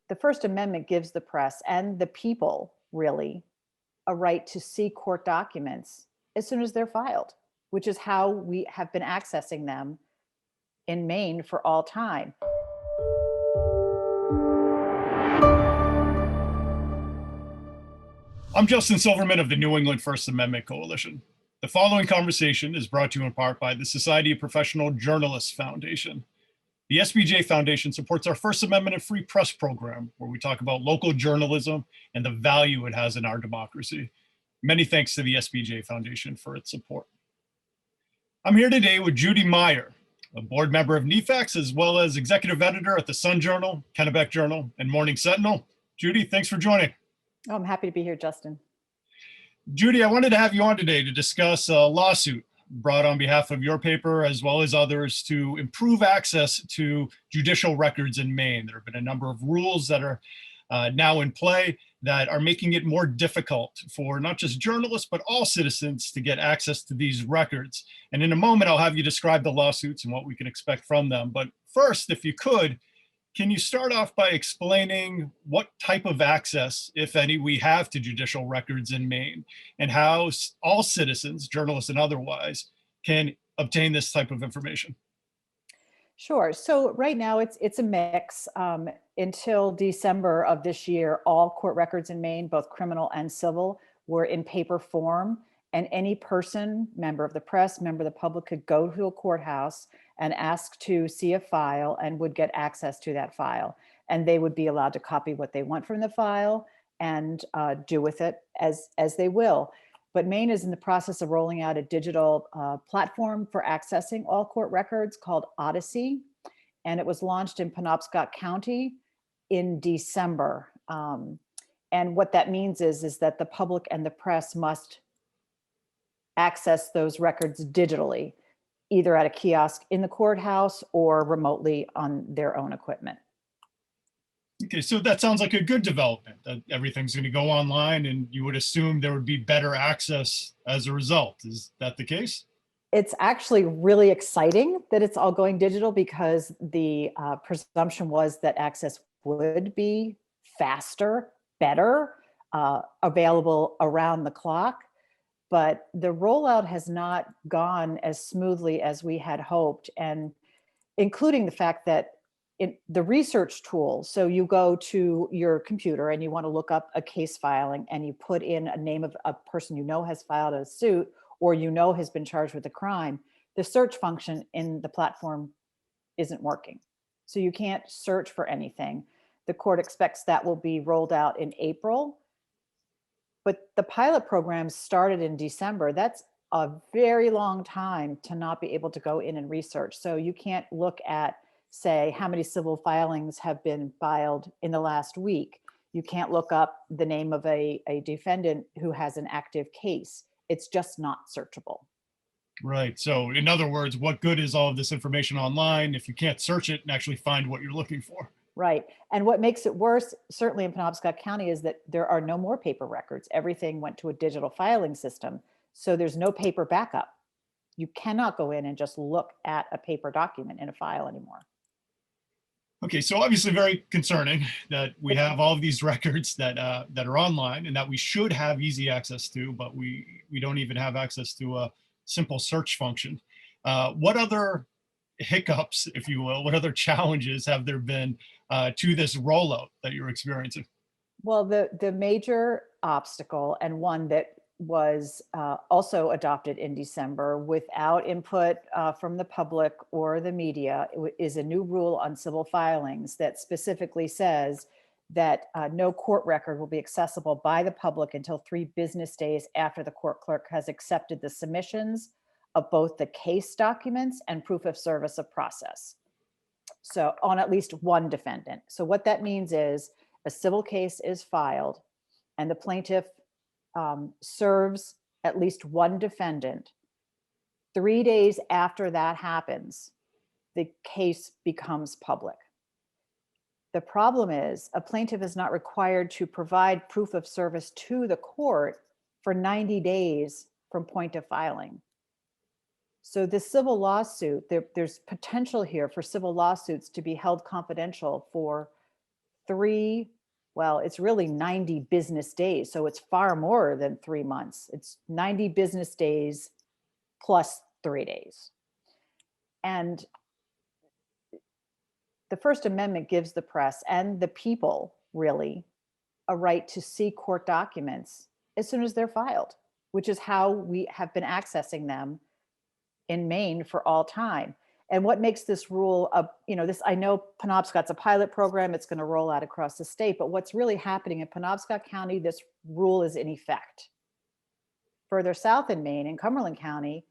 The First Amendment gives the press and the people really a right to see court documents as soon as they're filed, which is how we have been accessing them in Maine for all time. I'm Justin Silverman of the New England First Amendment Coalition. The following conversation is brought to you in part by the Society of Professional Journalists Foundation. The SPJ Foundation supports our First Amendment and Free Press program, where we talk about local journalism and the value it has in our democracy. Many thanks to the SPJ Foundation for its support. I'm here today with Judy Meyer, a board member of NEFAC, as well as executive editor at the Sun Journal, Kennebec Journal, and Morning Sentinel. Judy, thanks for joining. Oh, I'm happy to be here, Justin. Judy, I wanted to have you on today to discuss a lawsuit brought on behalf of your paper as well as others to improve access to judicial records in Maine. There have been a number of rules that are now in play that are making it more difficult for not just journalists, but all citizens to get access to these records. And in a moment, I'll have you describe the lawsuits and what we can expect from them. But first, if you could, can you start off by explaining what type of access, if any, we have to judicial records in Maine, and how all citizens, journalists and otherwise, can obtain this type of information? Sure. So right now it's a mix. Until December of this year, all court records in Maine, both criminal and civil, were in paper form. And any person, member of the press, member of the public, could go to a courthouse and ask to see a file and would get access to that file. And they would be allowed to copy what they want from the file and do with it as they will. But Maine is in the process of rolling out a digital platform for accessing all court records called Odyssey. And it was launched in Penobscot County in December. And what that means is that the public and the press must access those records digitally, either at a kiosk in the courthouse or remotely on their own equipment. Okay, so that sounds like a good development, that everything's going to go online, and you would assume there would be better access as a result. Is that the case? It's actually really exciting that it's all going digital, because the presumption was that access would be faster, better, available around the clock. But the rollout has not gone as smoothly as we had hoped, and including the fact that the research tool, so you go to your computer and you want to look up a case filing and you put in a name of a person you know has filed a suit or you know has been charged with a crime, the search function in the platform isn't working. So you can't search for anything. The court expects that will be rolled out in April. But the pilot program started in December. That's a very long time to not be able to go in and research. So you can't look at, say, how many civil filings have been filed in the last week. You can't look up the name of a defendant who has an active case. It's just not searchable. Right. So in other words, what good is all of this information online if you can't search it and actually find what you're looking for? Right. And what makes it worse, certainly in Penobscot County, is that there are no more paper records. Everything went to a digital filing system. So there's no paper backup. You cannot go in and just look at a paper document in a file anymore. Okay, so obviously very concerning that we have all of these records that are online and that we should have easy access to, but we don't even have access to a simple search function. What other hiccups, if you will, what other challenges have there been to this rollout that you're experiencing? Well, the major obstacle, and one that was also adopted in December without input from the public or the media, is a new rule on civil filings that specifically says that no court record will be accessible by the public until 3 business days after the court clerk has accepted the submissions of both the case documents and proof of service of process. So on at least one defendant. So what that means is a civil case is filed and the plaintiff serves at least one defendant. 3 days after that happens, the case becomes public. The problem is a plaintiff is not required to provide proof of service to the court for 90 days from point of filing. So the civil lawsuit, there's potential here for civil lawsuits to be held confidential for it's really 90 business days. So it's far more than 3 months. It's 90 business days plus 3 days. And the First Amendment gives the press and the people really a right to see court documents as soon as they're filed, which is how we have been accessing them in Maine for all time. And what makes this rule I know Penobscot's a pilot program, it's going to roll out across the state, but what's really happening in Penobscot County, this rule is in effect. Further south in Maine, in Cumberland County,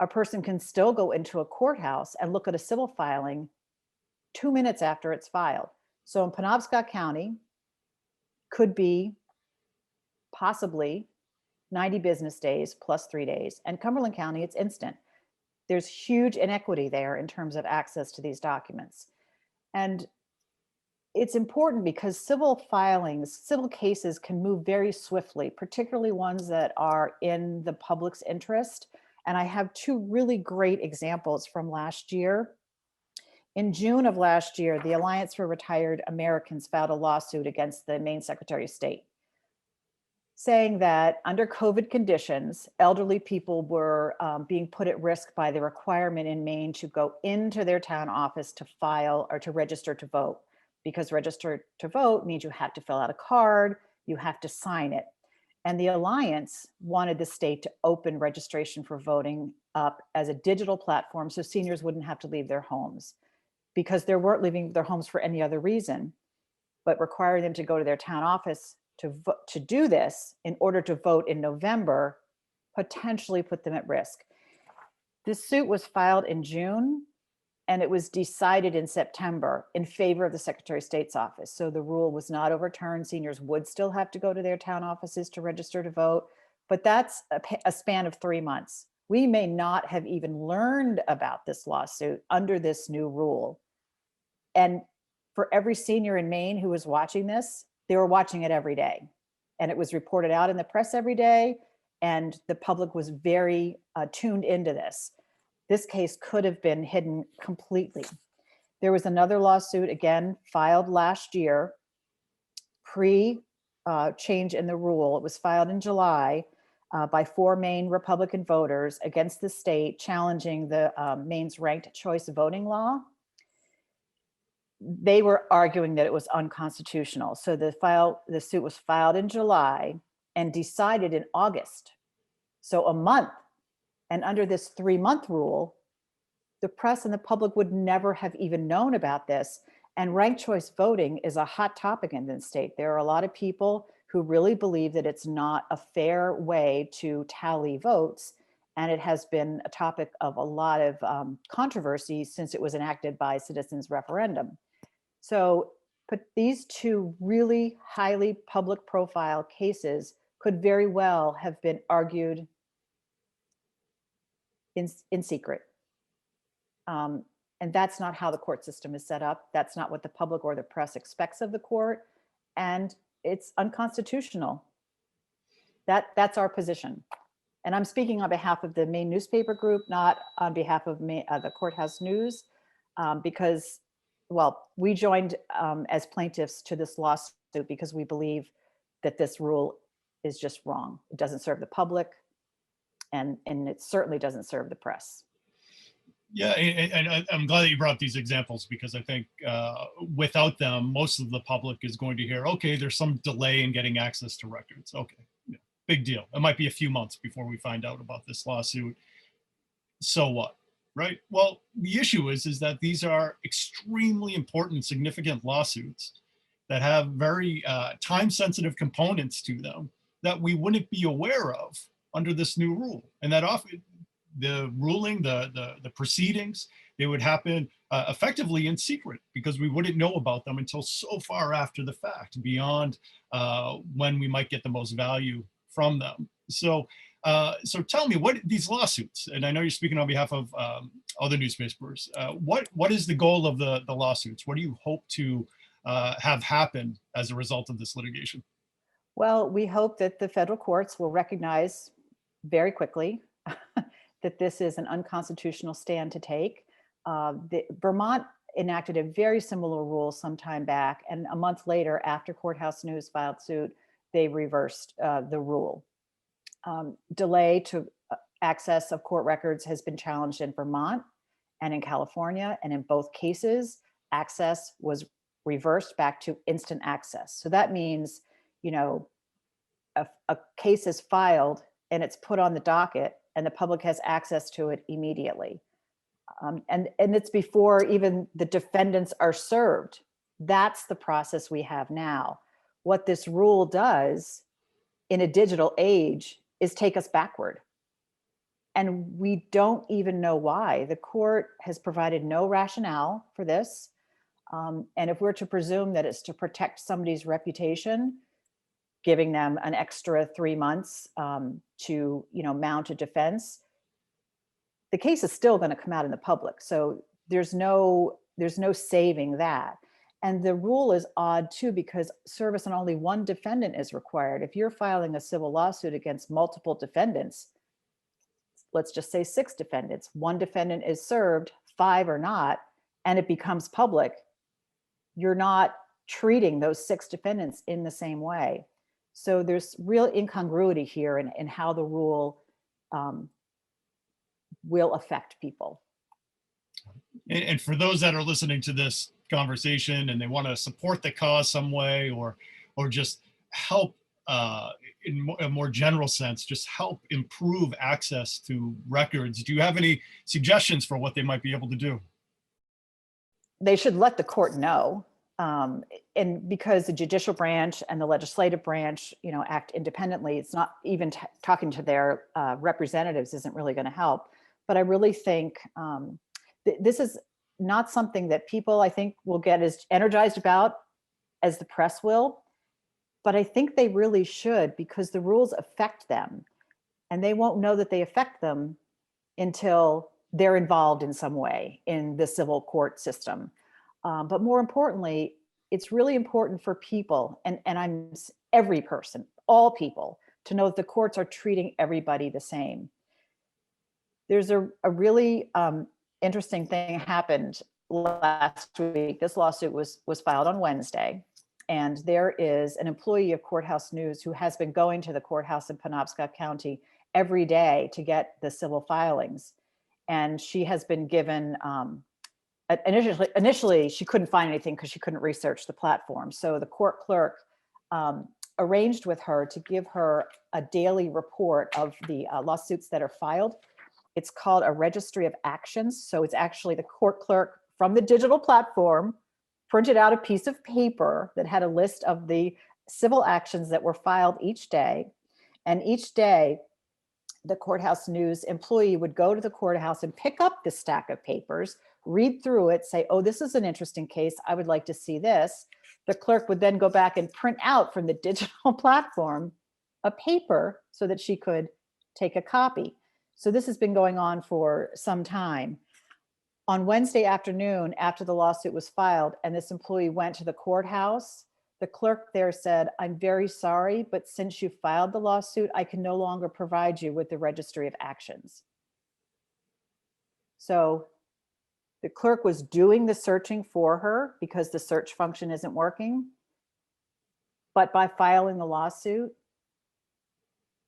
a person can still go into a courthouse and look at a civil filing 2 minutes after it's filed. So in Penobscot County, could be possibly 90 business days plus 3 days. And Cumberland County, it's instant. There's huge inequity there in terms of access to these documents. And it's important because civil cases can move very swiftly, particularly ones that are in the public's interest. And I have two really great examples from last year. In June of last year, the Alliance for Retired Americans filed a lawsuit against the Maine Secretary of State, saying that under COVID conditions, elderly people were being put at risk by the requirement in Maine to go into their town office to file or to register to vote, because register to vote means you have to fill out a card, you have to sign it. And the Alliance wanted the state to open registration for voting up as a digital platform so seniors wouldn't have to leave their homes, because they weren't leaving their homes for any other reason, but requiring them to go to their town office to do this in order to vote in November potentially put them at risk. This suit was filed in June and it was decided in September in favor of the Secretary of State's office. So the rule was not overturned. Seniors would still have to go to their town offices to register to vote, but that's a span of 3 months. We may not have even learned about this lawsuit under this new rule. And for every senior in Maine who was watching this, they were watching it every day. And it was reported out in the press every day. And the public was very tuned into this. This case could have been hidden completely. There was another lawsuit, again, filed last year, pre-change in the rule. It was filed in July by 4 Maine Republican voters against the state, challenging the Maine's ranked choice voting law. They were arguing that it was unconstitutional. So the suit was filed in July and decided in August. So a month. And under this 3-month rule, the press and the public would never have even known about this. And ranked choice voting is a hot topic in the state. There are a lot of people who really believe that it's not a fair way to tally votes. And it has been a topic of a lot of controversy since it was enacted by citizens' referendum. So, but these two really highly public profile cases could very well have been argued in secret. And that's not how the court system is set up. That's not what the public or the press expects of the court. And it's unconstitutional. That's our position. And I'm speaking on behalf of the Maine newspaper group, not on behalf of the Courthouse News, because, well, we joined as plaintiffs to this lawsuit because we believe that this rule is just wrong. It doesn't serve the public, and it certainly doesn't serve the press. Yeah, and I'm glad that you brought up these examples, because I think without them, most of the public is going to hear, okay, there's some delay in getting access to records. Okay, yeah, big deal. It might be a few months before we find out about this lawsuit. So what, right? Well, the issue is that these are extremely important, significant lawsuits that have very time-sensitive components to them that we wouldn't be aware of under this new rule. And that often, the ruling, the proceedings, they would happen effectively in secret, because we wouldn't know about them until so far after the fact, beyond when we might get the most value from them. So tell me, what these lawsuits, and I know you're speaking on behalf of other newspapers, what is the goal of the lawsuits? What do you hope to have happen as a result of this litigation? Well, we hope that the federal courts will recognize very quickly that this is an unconstitutional stand to take. Vermont enacted a very similar rule some time back, and a month later, after Courthouse News filed suit, they reversed the rule. Delay to access of court records has been challenged in Vermont and in California, and in both cases, access was reversed back to instant access. So that means, you know, a case is filed and it's put on the docket and the public has access to it immediately. And it's before even the defendants are served. That's the process we have now. What this rule does in a digital age is take us backward. And we don't even know why. The court has provided no rationale for this. And if we're to presume that it's to protect somebody's reputation, giving them an extra 3 months to, you know, mount a defense, the case is still going to come out in the public. So there's no saving that. And the rule is odd too, because service on only one defendant is required. If you're filing a civil lawsuit against multiple defendants, let's just say 6 defendants, one defendant is served, 5 are not, and it becomes public, you're not treating those 6 defendants in the same way. So there's real incongruity here in how the rule will affect people. And for those that are listening to this conversation and they want to support the cause some way, or just help in a more general sense, just help improve access to records, do you have any suggestions for what they might be able to do? They should let the court know. And because the judicial branch and the legislative branch, you know, act independently, it's not even talking to their representatives isn't really going to help. But I really think this is not something that people, I think, will get as energized about as the press will. But I think they really should, because the rules affect them. And they won't know that they affect them until they're involved in some way in the civil court system. But more importantly, it's really important for people, and I'm every person, all people, to know that the courts are treating everybody the same. There's a really interesting thing happened last week. This lawsuit was filed on Wednesday, and there is an employee of Courthouse News who has been going to the courthouse in Penobscot County every day to get the civil filings. And she has been given, initially she couldn't find anything because she couldn't research the platform. So the court clerk arranged with her to give her a daily report of the lawsuits that are filed. It's called a registry of actions. So it's actually the court clerk from the digital platform printed out a piece of paper that had a list of the civil actions that were filed each day. And each day, the Courthouse News employee would go to the courthouse and pick up the stack of papers, read through it, say, oh, this is an interesting case, I would like to see this. The clerk would then go back and print out from the digital platform a paper so that she could take a copy. So this has been going on for some time. On Wednesday afternoon, after the lawsuit was filed and this employee went to the courthouse, the clerk there said, I'm very sorry, but since you filed the lawsuit, I can no longer provide you with the registry of actions. So the clerk was doing the searching for her because the search function isn't working. But by filing the lawsuit,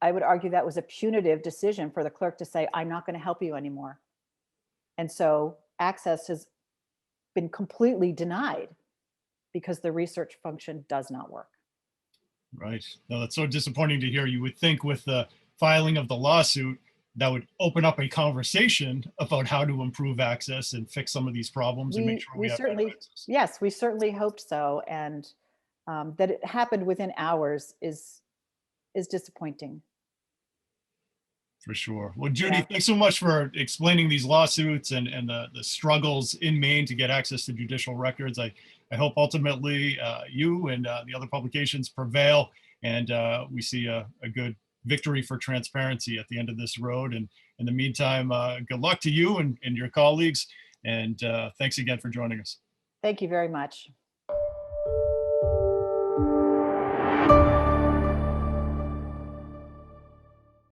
I would argue that was a punitive decision for the clerk to say, I'm not going to help you anymore. And so access has been completely denied because the research function does not work. Right. No, that's so disappointing to hear. You would think with the filing of the lawsuit, that would open up a conversation about how to improve access and fix some of these problems and make sure we have better access. Yes, we certainly hoped so. And that it happened within hours is disappointing. For sure. Well, Judy, Yeah. thanks so much for explaining these lawsuits and the struggles in Maine to get access to judicial records. I hope ultimately you and the other publications prevail and we see a good victory for transparency at the end of this road. And in the meantime, good luck to you and your colleagues. And thanks again for joining us. Thank you very much.